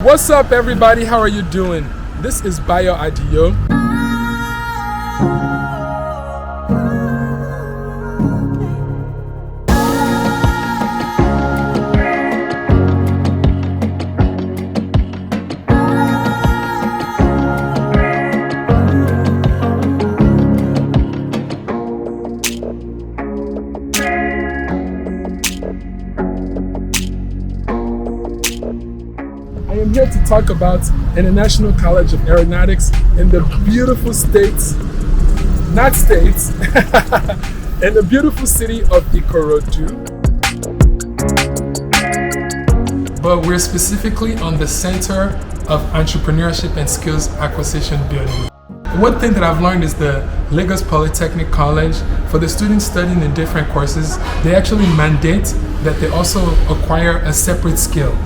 What's up, everybody? How are you doing? This is Bayo Adio. I am here to talk about International College of Aeronautics in the beautiful states, not states, in the beautiful city of Ikorodu. But we're specifically on the Center of Entrepreneurship and Skills Acquisition building. One thing that I've learned is the Lagos Polytechnic College, for the students studying in different courses, they actually mandate that they also acquire a separate skill.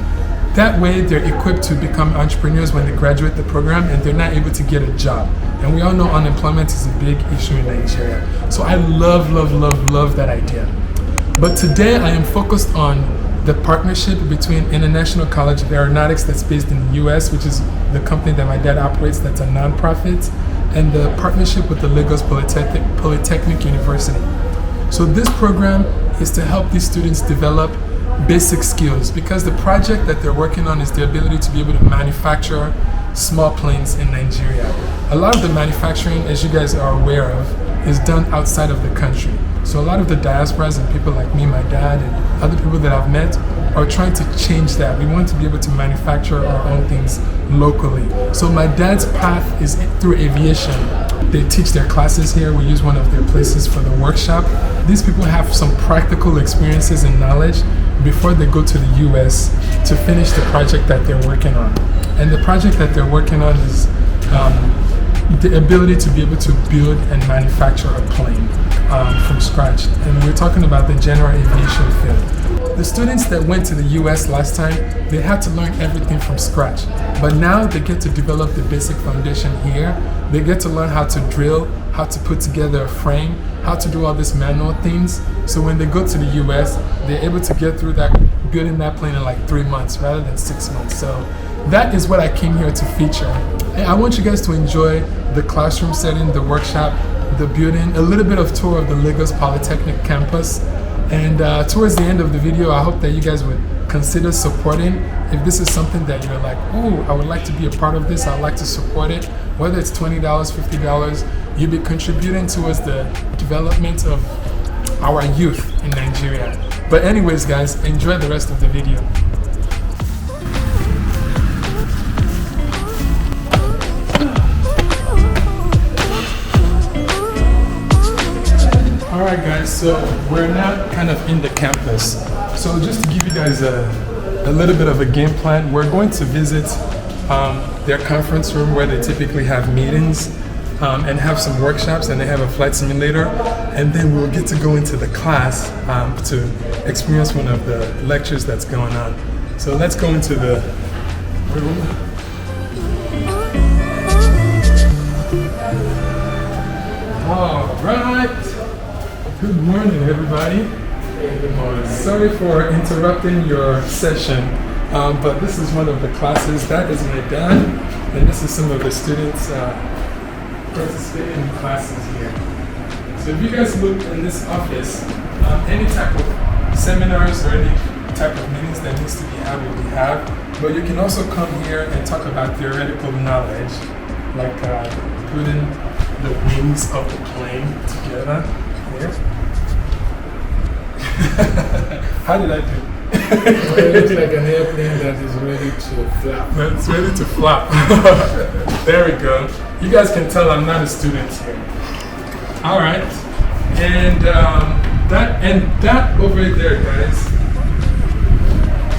That way they're equipped to become entrepreneurs when they graduate the program and they're not able to get a job. And we all know unemployment is a big issue in Nigeria. So I love that idea. But today I am focused on the partnership between International College of Aeronautics that's based in the US, which is the company that my dad operates, that's a nonprofit, and the partnership with the Lagos Polytechnic University. So this program is to help these students develop basic skills, because the project that they're working on is the ability to be able to manufacture small planes in Nigeria. A lot of the manufacturing, as you guys are aware of, is done outside of the country. So a lot of the diasporas and people like me, my dad, and other people that I've met are trying to change that. We want to be able to manufacture our own things locally. So my dad's path is through aviation. They teach their classes here. We use one of their places for the workshop. These people have some practical experiences and knowledge before they go to the US to finish the project that they're working on. And the project that they're working on is the ability to be able to build and manufacture a plane from scratch. And we're talking about the general aviation field. The students that went to the US last time, they had to learn everything from scratch. But now they get to develop the basic foundation here. They get to learn how to drill, how to put together a frame, how to do all these manual things. So when they go to the US, they're able to get through that, building that plane in like 3 months rather than 6 months. So that is what I came here to feature. And I want you guys to enjoy the classroom setting, the workshop, the building, a little bit of tour of the Lagos Polytechnic campus. And towards the end of the video, I hope that you guys would consider supporting. If this is something that you're like, oh, I would like to be a part of this, I'd like to support it, whether it's $20, $50, you'll be contributing towards the development of our youth in Nigeria. But anyways, guys, enjoy the rest of the video. Alright guys, so we're now kind of in the campus. So just to give you guys a little bit of a game plan, we're going to visit their conference room where they typically have meetings and have some workshops, and they have a flight simulator, and then we'll get to go into the class to experience one of the lectures that's going on. So let's go into the room. Alright. Good morning, everybody. Good morning. Sorry for interrupting your session, but this is one of the classes. That is my dad, and this is some of the students participating in classes here. So if you guys look in this office, any type of seminars or any type of meetings that needs to be had will be had, but you can also come here and talk about theoretical knowledge, like putting the wings of the plane together. How did I do? It looks like an airplane that is ready to flap. It's ready to flap. There we go. You guys can tell I'm not a student here. All right, and that over there, guys.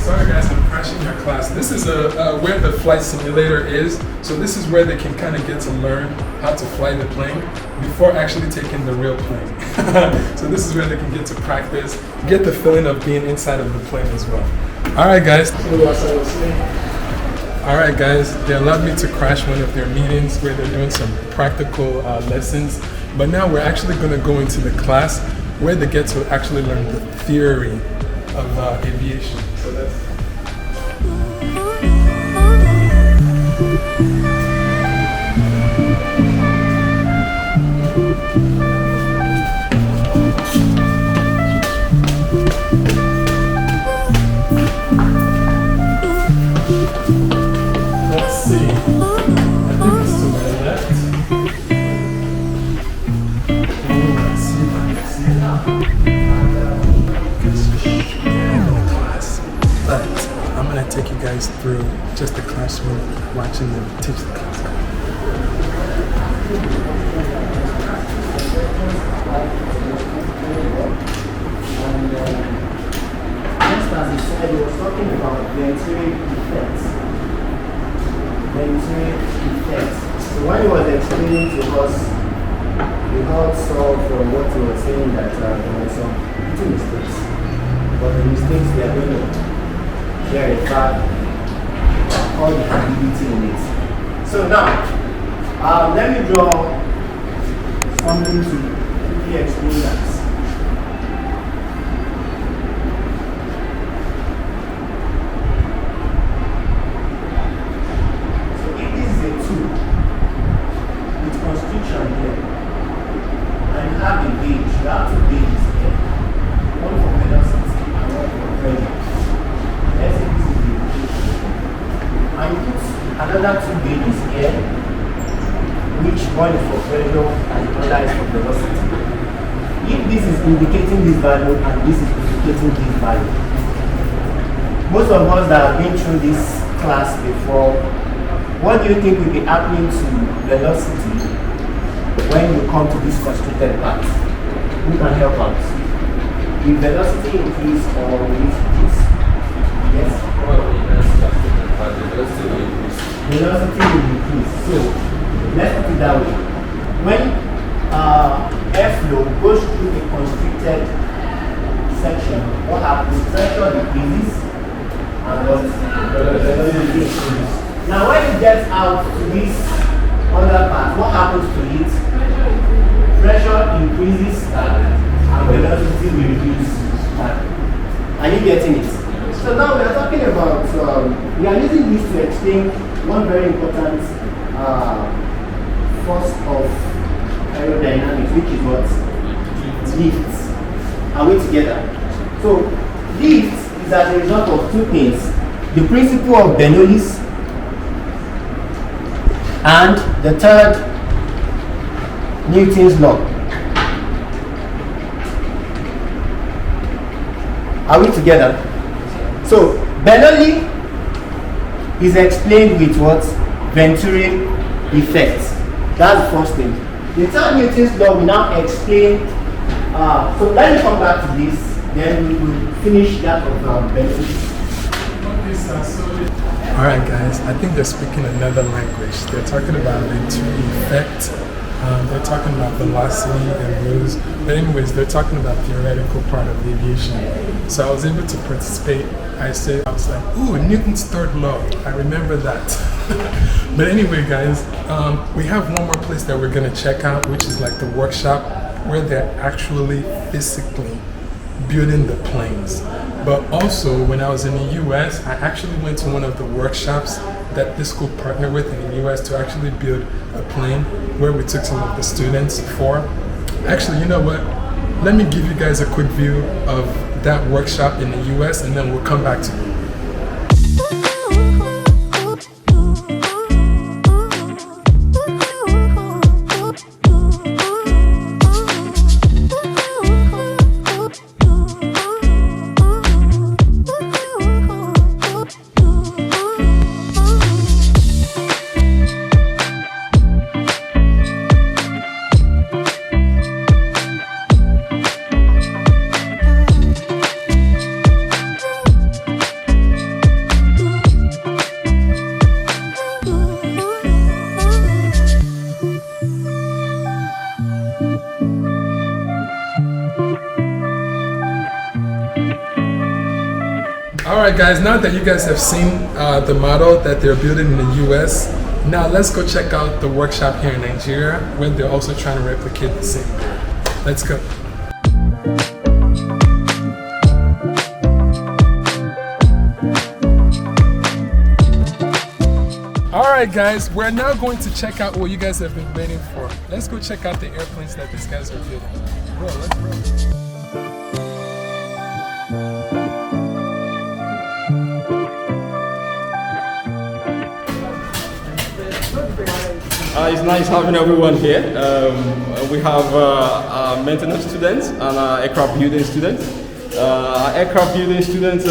Sorry, guys, I'm crashing your class. This is where the flight simulator is. So this is where they can kind of get to learn how to fly the plane before actually taking the real plane. So this is where they can get to practice, get the feeling of being inside of the plane as well. All right, guys. All right, guys. They allowed me to crash one of their meetings where they're doing some practical lessons. But now we're actually going to go into the class where they get to actually learn the theory of aviation. So that's Let's see. I think it's to my left. Oh, let's see. Class. But I'm gonna take you guys through just the classroom, watching them teach the class. Just as he said, he was talking about the interior effects. The interior effects. So when he was explaining to us, we heard saw from what he was saying that there were some little mistakes. But the mistakes they are going to clarify all the ambiguity in it. So now, let me draw something to quickly explain that. Another two gauges here, which one is for pressure and the other is for velocity. If this is indicating this value and this is indicating this value, most of us that have been through this class before, what do you think will be happening to velocity when you come to this constricted part? Who can help out? Will velocity increase or will it decrease? Yes? Velocity will increase. So let's put it that way. When airflow goes through a constricted section, what happens? Pressure decreases and what? Velocity increases. Now when it gets out to this other part, what happens to it? Pressure increases and velocity will reduce. Are you getting it? So now we are talking about, we are using this to explain one very important force of aerodynamics, which is what? Lifts. Are we together? So lift is as a result of two things. The principle of Bernoulli's and the third, Newton's law. Are we together? So Bernoulli is explained with what? Venturi effect. That's the first thing. The third Newton's law will now explain. So let me come back to this, then we will finish that of Bernoulli. Alright guys, I think they're speaking another language. They're talking about Venturi effect. They're talking about velocity and rules. But anyways, they're talking about the theoretical part of aviation. So I was able to participate. I was like, ooh, Newton's third law. I remember that. But anyway, guys, we have one more place that we're going to check out, which is like the workshop where they're actually physically building the planes. But also, when I was in the US, I actually went to one of the workshops that this school partnered with in the US to actually build a plane, where we took some of the students for. Actually, you know what? Let me give you guys a quick view of that workshop in the US, and then we'll come back to you. Alright guys, now that you guys have seen the model that they're building in the US, now let's go check out the workshop here in Nigeria, where they're also trying to replicate the same build. Let's go. right, guys, we're now going to check out what you guys have been waiting for. Let's go check out the airplanes that these guys are building. Bro, let's roll. It's nice having everyone here. We have maintenance students and aircraft building students. Aircraft building students,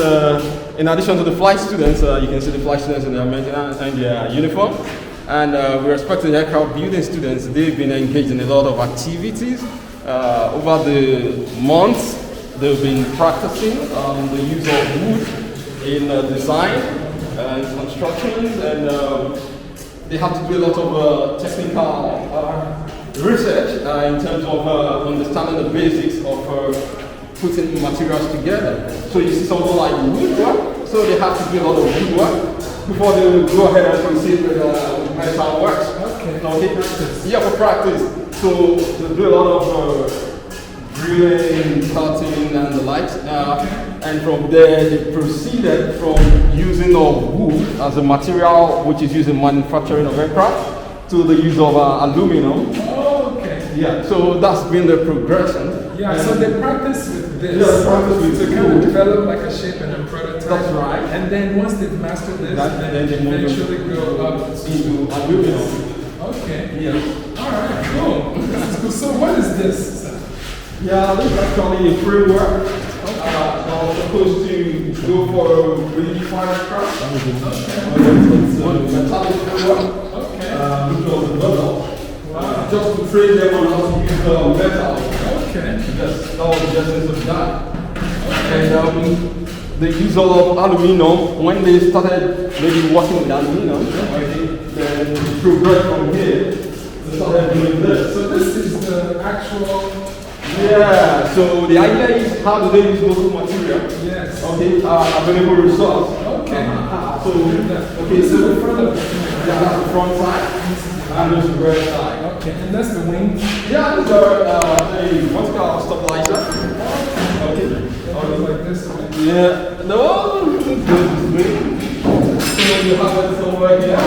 in addition to the flight students, you can see the flight students in their maintenance and their uniform. And with respect to the aircraft building students, they've been engaged in a lot of activities. Over the months, they've been practicing the use of wood in design and construction, and they have to do a lot of technical research in terms of understanding the basics of putting materials together. So you see something like woodwork, so they have to do a lot of woodwork before they will go ahead and proceed with metal works. Okay. Practice. Yeah, for practice. So they do a lot of drilling, cutting, and the likes. And from there, they proceeded from using of wood as a material which is used in manufacturing of aircraft to the use of aluminum. Oh, okay. Yeah, so that's been the progression. Yeah, so they practice with this. Yeah, they practice with to kind of develop like a shape and a prototype. That's right. And then once they've mastered this, then they eventually go up into aluminum. Okay. Yeah. All right, cool. This is cool. So what is this? Yeah, this is actually a framework. I'm supposed to go for a really fine craft. Metallic framework. Okay. Which was the metal. Wow. Just to train them on how to use metal. Okay. Yes, that was the essence of that. And the use of aluminum, when they started maybe working with aluminum, then they progressed from here. They started doing this. So this is the actual. Yeah, so the idea is how do they use local material? Yes. Okay, available resource. Okay. So, This is the front of it. yeah, that's the front side, and this is the rear side. Okay, and that's the wing. Yeah, these are what's called stabilizer. Okay. Like this. Yeah, no, this is way. So you have it somewhere here. Oh!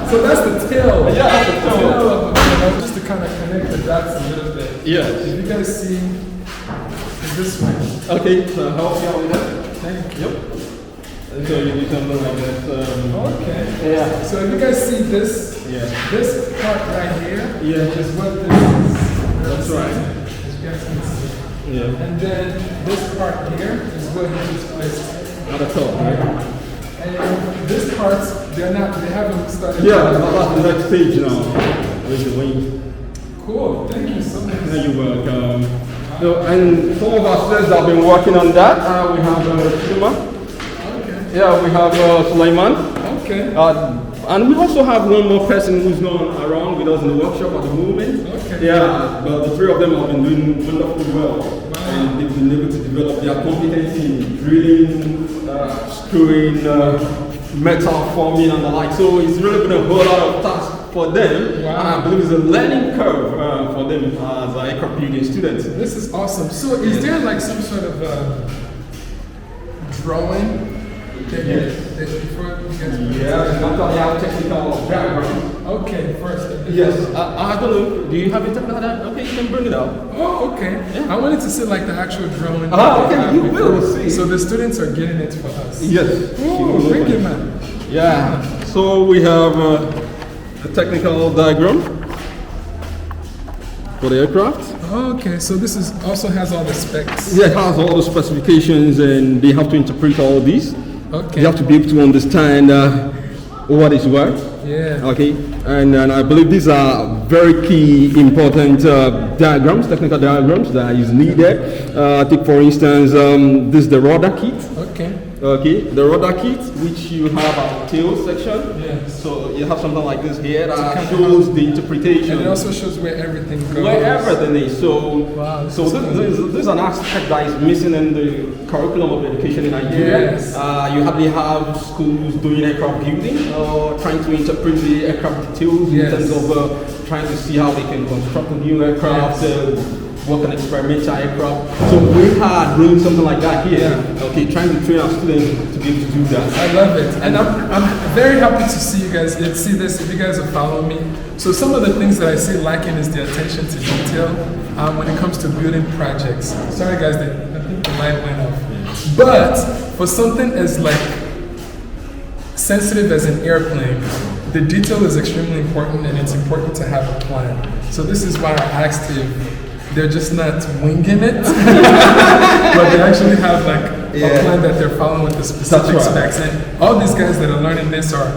So that's the tail. Yeah, that's the tail. Just to kind of connect the dots a little bit. Yeah. If you guys see, it's this way. Okay, so help you out with that. Thank you. Yep. And so you do something like this. Okay. Yeah. So if you guys see this, this part right here is what this is. That's right. As you guys can see. Yeah. And then this part here is what he just placed. At the top, right? And this part, they haven't started. Yeah, that's the next stage now. With the wing. Cool, thank you so much. You're welcome. So, and some of our students have been working on that. We have Shuma. Okay. Yeah, we have Sulaiman. Okay. And we also have one more person who's not around with us in the workshop at the moment. Okay. Yeah, but the three of them have been doing wonderfully well. Wow. And they've been able to develop their competency in drilling, screwing, metal forming and the like. So it's really been a whole lot of tasks for them. Wow. And I believe it's a learning curve for them as aircraft building students. This is awesome. So is there like some sort of drawing? Before you guys Yeah, not only have technical background. Okay, first. Yes, I don't know. Do you have it like that? Okay, you can bring it up. Oh, okay. Yeah. I wanted to see like the actual drawing. Okay, you will see. So the students are getting it for us. Yes. Oh, thank you, man. Yeah. So we have the technical diagram for the aircraft. Okay, so this is also has all the specs. Yeah, it has all the specifications, and they have to interpret all these. Okay. You have to be able to understand what is what. Yeah. Okay, and I believe these are very key, important diagrams, technical diagrams that is needed. Take for instance, this is the rudder kit. Okay. Okay, the rudder kit, which you have at the tail section. Yes. So you have something like this here that shows the interpretation. And it also shows where everything goes. Where everything is. So, Wow, so this is an aspect that is missing in the curriculum of education in Nigeria. Yes. You hardly have schools doing aircraft building or trying to interpret the aircraft details Yes. in terms of trying to see how they can construct a new aircraft. Yes. work on experimental aircraft. So we are doing something like that here. Okay, trying to train our students to be able to do that. I love it, and I'm very happy to see you guys. See this, if you guys are following me. So some of the things that I see lacking is the attention to detail when it comes to building projects. Sorry guys, I think the light went off. But for something as like sensitive as an airplane, the detail is extremely important, and it's important to have a plan. So this is why I asked if they're just not winging it, but they actually have like a plan that they're following with the specific specs. And all these guys that are learning this are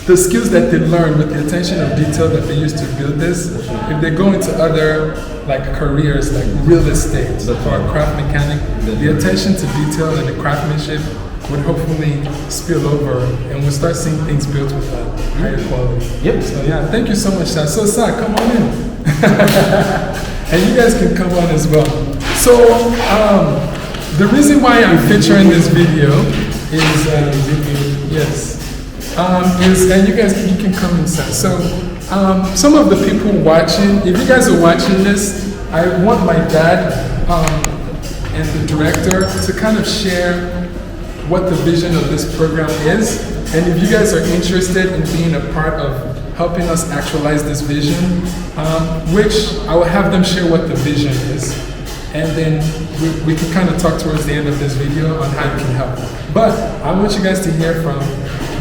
the skills that they learn with the attention of detail that they use to build this. If they go into other like careers like real estate or craft mechanic, the attention to detail and the craftsmanship would hopefully spill over, and we'll start seeing things built with a higher quality. Yep. So yeah, thank you so much, Sa. So Sa, come on in. And you guys can come on as well. So the reason why I'm featuring this video is and you guys can come inside. So some of the people watching, if you guys are watching this, I want my dad and the director to kind of share what the vision of this program is, and if you guys are interested in being a part of helping us actualize this vision, which I will have them share what the vision is, and then we can kind of talk towards the end of this video on how you can help. But I want you guys to hear from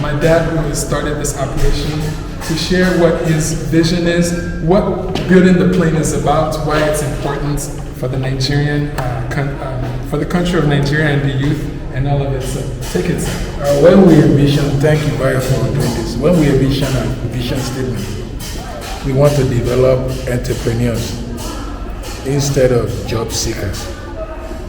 my dad, who has started this operation, to share what his vision is, what building the plane is about, why it's important for the Nigerian, for the country of Nigeria and the youth, and all of it. So take it. When we envision, thank you, Bayo, for doing this. When we envision a vision statement, we want to develop entrepreneurs instead of job seekers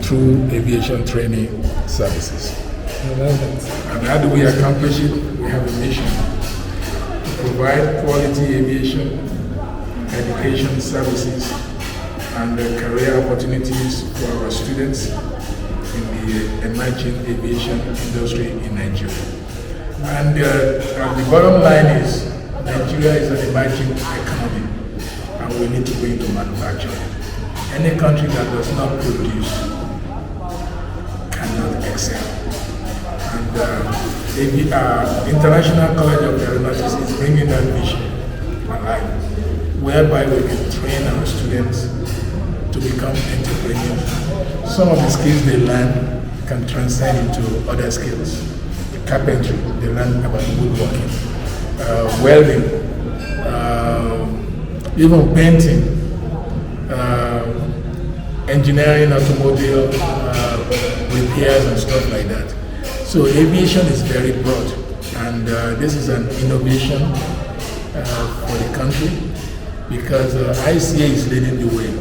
through aviation training services. I love it. And how do we accomplish it? We have a mission to provide quality aviation, education services, and career opportunities for our students in the emerging aviation industry in Nigeria. And the bottom line is, Nigeria is an emerging economy, and we need to bring to manufacturing. Any country that does not produce cannot excel. And the International College of Aeronautics is bringing that vision alive, whereby we can train our students to become entrepreneurs. Some of the skills they learn can transcend into other skills. Carpentry, they learn about woodworking, welding, even painting, engineering, automobile repairs and stuff like that. So aviation is very broad, and this is an innovation for the country, because ICA is leading the way.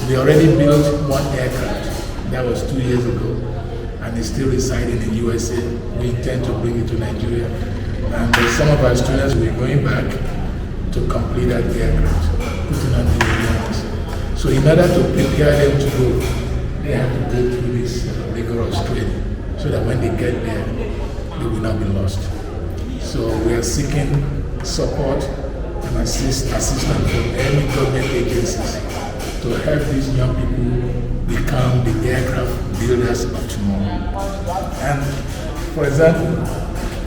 We already built one aircraft, that was 2 years ago, and it's still residing in USA. We intend to bring it to Nigeria, and some of our students will be going back to complete that aircraft, putting on the avionics. So in order to prepare them to go, they have to go through this rigorous training, so that when they get there, they will not be lost. So we are seeking support and assistance from any government agencies to help these young people become the aircraft builders of tomorrow. And for example,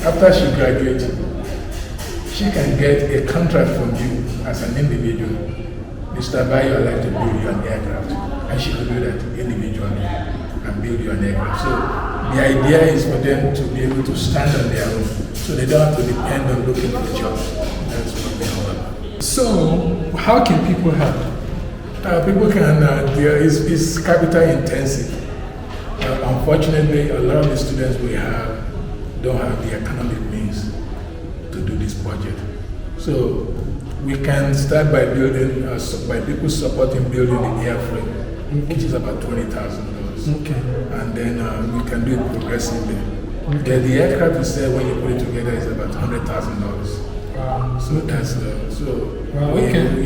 after she graduates, she can get a contract from you as an individual. Mr. Bayo, I'd like to build you an aircraft. And she will do that individually and build you an aircraft. So the idea is for them to be able to stand on their own, so they don't have to depend on looking for jobs. That's what they're all about. So how can people help? People can, it's capital intensive. Unfortunately, a lot of the students we have don't have the economic means to do this project. So we can start by building, by people supporting building the airframe, which is about $20,000. Okay. And then we can do it progressively. Okay. The aircraft itself, when you put it together, is about $100,000. So that's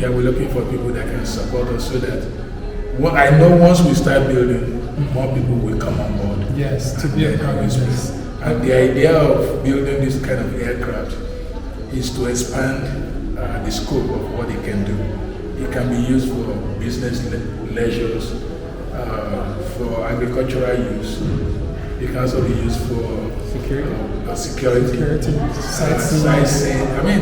we're looking for people that can support us, so that I know once we start building, more people will come on board. Yes, to be a part of this. And the idea of building this kind of aircraft is to expand the scope of what it can do It can be used for business leisures, for agricultural use. It can also be used for security, sightseeing. I mean,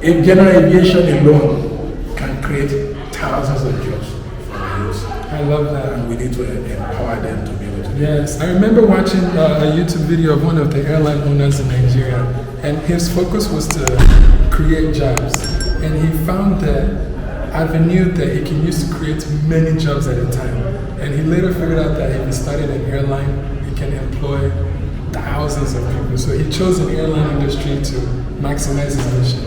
if general aviation alone can create thousands of jobs for the youth. I love that. And we need to empower them to be able to do Yes, I remember watching a YouTube video of one of the airline owners in Nigeria, and his focus was to create jobs. And he found the avenue that he can use to create many jobs at a time. And he later figured out that if he started an airline, he can employ thousands of people. So he chose an airline industry to maximize his mission.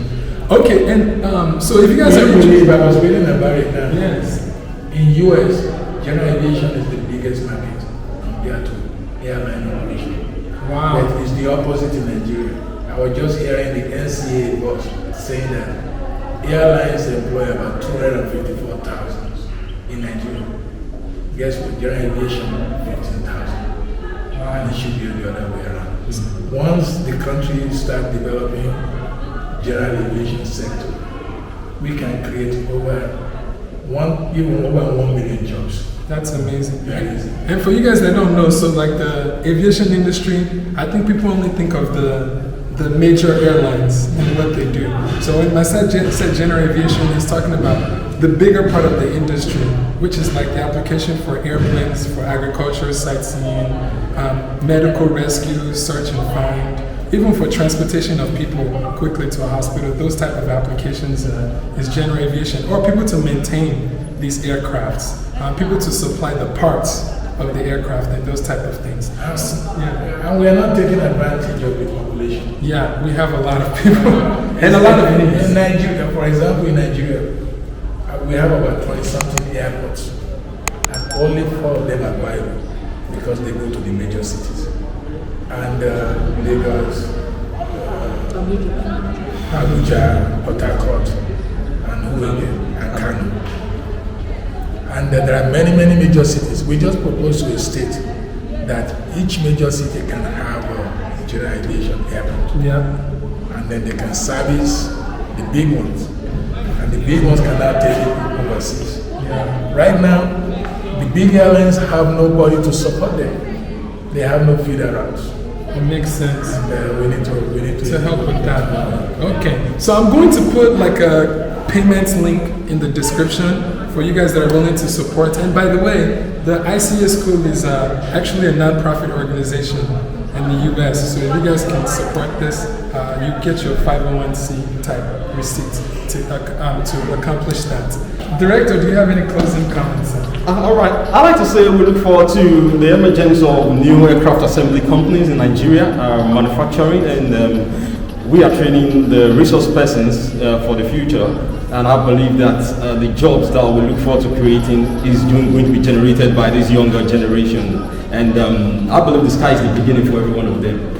Okay, and so if you guys are interested, I was reading about it now. Yes. In US, general aviation is the biggest market compared to airline operation. Wow. But it's the opposite in Nigeria. I was just hearing the NCA boss saying that airlines employ about 254,000 in Nigeria. Guess what? General aviation, 15,000. And it should be the other way around. Once the country starts developing general aviation sector, we can create even over 1 million jobs. That's amazing. Very easy. And for you guys that don't know, so like the aviation industry, I think people only think of the major airlines and what they do. So when I said general aviation, he's talking about the bigger part of the industry, which is like the application for airplanes, for agriculture, sightseeing, medical rescue, search and find, even for transportation of people quickly to a hospital. Those type of applications is general aviation, or people to maintain these aircrafts, people to supply the parts of the aircraft and those type of things. Yeah. And we are not taking advantage of the population. Yeah, we have a lot of people and a lot of needs. In Nigeria, for example, in Nigeria, we have about 20-something airports, and only 4 of them are viable because they go to the major cities. And Lagos, Abuja, Port Harcourt, and who again? And Kano. And there are many major cities. We just proposed to a state that each major city can have a general aviation airport. Yeah. And then they can service the big ones. And the big ones can now take it overseas. Yeah. Right now, the big airlines have nobody to support them. They have no feeder routes. It makes sense. And we need to help with that. Okay, so I'm going to put like a payments link in the description for you guys that are willing to support. And by the way, the ICA School is actually a non-profit organization in the US. So if you guys can support this, you get your 501c type receipt to accomplish that. Director, do you have any closing comments? All right. I'd like to say we look forward to the emergence of new aircraft assembly companies in Nigeria, manufacturing, and we are training the resource persons for the future. And I believe that the jobs that we look forward to creating is going to be generated by this younger generation. And I believe the sky is the beginning for every one of them.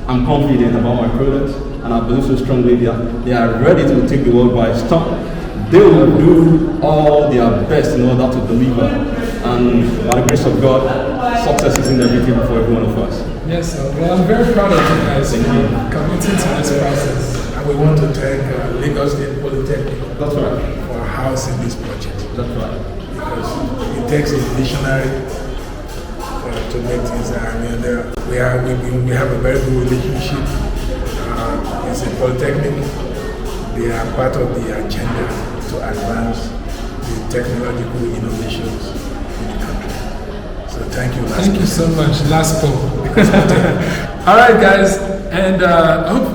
I'm confident about my products, and I believe so strongly that they are ready to take the world by storm. They will do all their best in order to deliver. And by the grace of God, success is inevitable for every one of us. Yes, sir. Well, I'm very proud of you guys for committing to this process. And we want to thank Lagos Polytechnic for housing this project. That's right. Because it takes a visionary to make things happen. We have a very good relationship. It's a polytechnic. They are part of the agenda to advance the technological innovations in the country. So thank you. Thank you so much. Laspo. All right, guys. And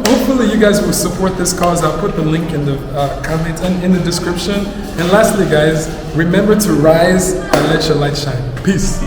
hopefully you guys will support this cause. I'll put the link in the comments and in the description. And lastly, guys, remember to rise and let your light shine. Peace.